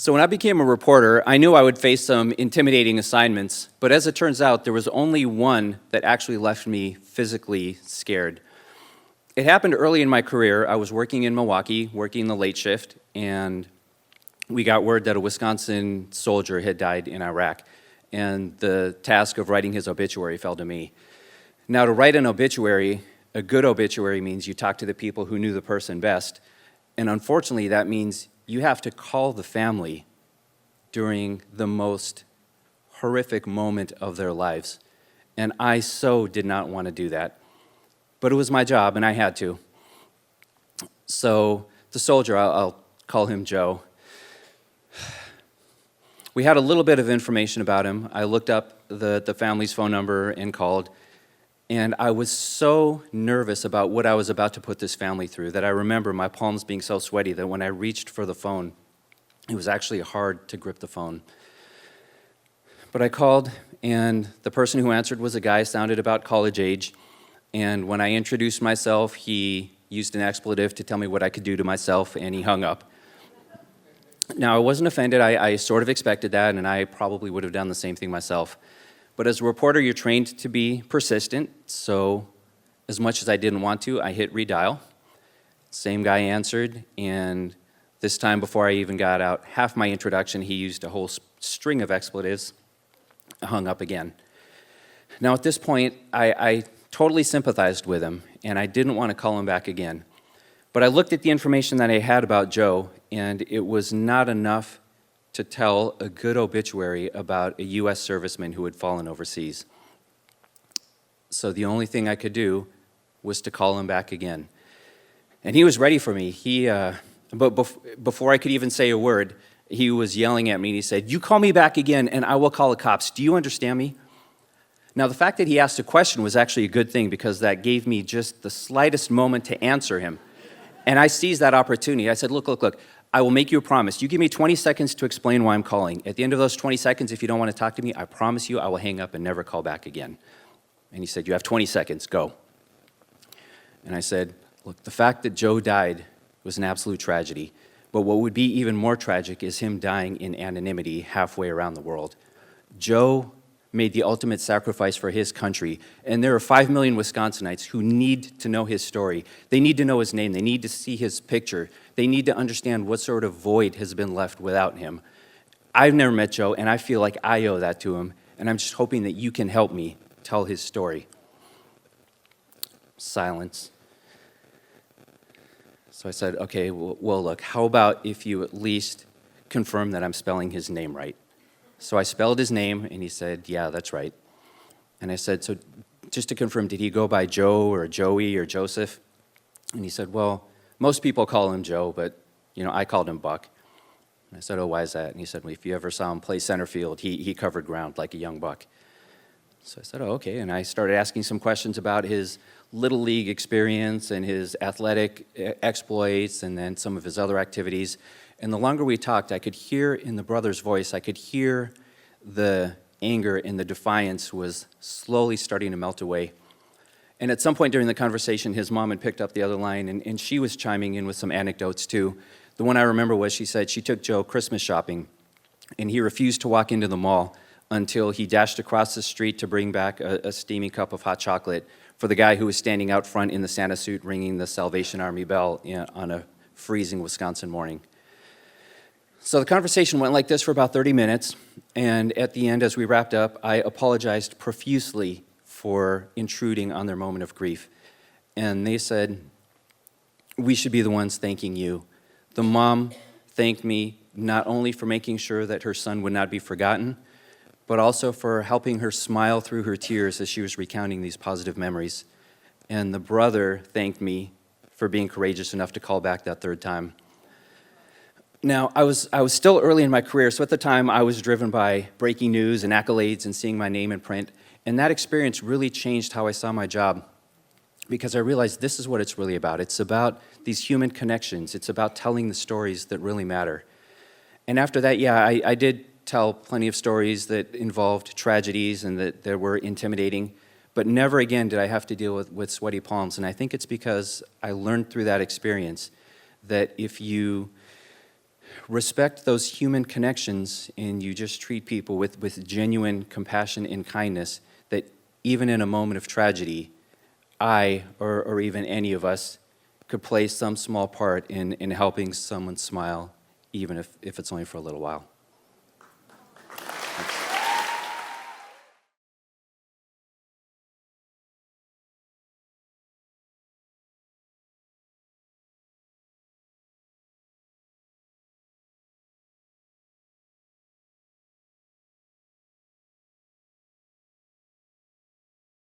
So when I became a reporter, I knew I would face some intimidating assignments, but as it turns out, there was only one that actually left me physically scared. It happened early in my career. I was working in Milwaukee, working the late shift, and we got word that a Wisconsin soldier had died in Iraq, and the task of writing his obituary fell to me. Now, to write an obituary, a good obituary means you talk to the people who knew the person best, and unfortunately, that means you have to call the family during the most horrific moment of their lives. And I so did not want to do that. But it was my job, and I had to. So the soldier, I'll call him Joe. We had a little bit of information about him. I looked up the family's phone number and called. And I was so nervous about what I was about to put this family through that I remember my palms being so sweaty that when I reached for the phone, it was actually hard to grip the phone. But I called, and the person who answered was a guy sounded about college age. And when I introduced myself, he used an expletive to tell me what I could do to myself, and he hung up. Now, I wasn't offended. I sort of expected that, and I probably would have done the same thing myself. But as a reporter, you're trained to be persistent, so as much as I didn't want to, I hit redial. Same guy answered, and this time before I even got out half my introduction, he used a whole string of expletives, hung up again. Now at this point, I totally sympathized with him, and I didn't want to call him back again. But I looked at the information that I had about Joe, and it was not enough to tell a good obituary about a U.S. serviceman who had fallen overseas. So the only thing I could do was to call him back again. And he was ready for me. But before I could even say a word, he was yelling at me, and he said, "You call me back again, and I will call the cops. Do you understand me?" Now, the fact that he asked a question was actually a good thing because that gave me just the slightest moment to answer him. And I seized that opportunity. I said, look, I will make you a promise. You give me 20 seconds to explain why I'm calling. At the end of those 20 seconds, if you don't want to talk to me, I promise you I will hang up and never call back again. And he said, you have 20 seconds, go. And I said, look, the fact that Joe died was an absolute tragedy. But what would be even more tragic is him dying in anonymity halfway around the world. Joe made the ultimate sacrifice for his country, and there are 5 million Wisconsinites who need to know his story. They need to know his name. They need to see his picture. They need to understand what sort of void has been left without him. I've never met Joe, and I feel like I owe that to him, and I'm just hoping that you can help me tell his story. Silence. So I said, okay, well, look, how about if you at least confirm that I'm spelling his name right? So I spelled his name, and he said, yeah, that's right. And I said, so just to confirm, did he go by Joe or Joey or Joseph? And he said, well, most people call him Joe, but, I called him Buck. And I said, oh, why is that? And he said, well, if you ever saw him play center field, he covered ground like a young buck. So I said, oh, okay. And I started asking some questions about his Little League experience and his athletic exploits and then some of his other activities. And the longer we talked, I could hear in the brother's voice, I could hear the anger and the defiance was slowly starting to melt away. And at some point during the conversation, his mom had picked up the other line, and she was chiming in with some anecdotes too. The one I remember was she said she took Joe Christmas shopping, and he refused to walk into the mall until he dashed across the street to bring back a steaming cup of hot chocolate for the guy who was standing out front in the Santa suit ringing the Salvation Army bell on a freezing Wisconsin morning. So the conversation went like this for about 30 minutes, and at the end, as we wrapped up, I apologized profusely for intruding on their moment of grief. And they said, we should be the ones thanking you. The mom thanked me not only for making sure that her son would not be forgotten, but also for helping her smile through her tears as she was recounting these positive memories. And the brother thanked me for being courageous enough to call back that third time. Now, I was still early in my career, so at the time I was driven by breaking news and accolades and seeing my name in print, and that experience really changed how I saw my job because I realized this is what it's really about. It's about these human connections. It's about telling the stories that really matter. And after that, I did tell plenty of stories that involved tragedies and that were intimidating, but never again did I have to deal with sweaty palms, and I think it's because I learned through that experience that if you respect those human connections and you just treat people with genuine compassion and kindness, that even in a moment of tragedy, I, or even any of us, could play some small part in helping someone smile, even if it's only for a little while.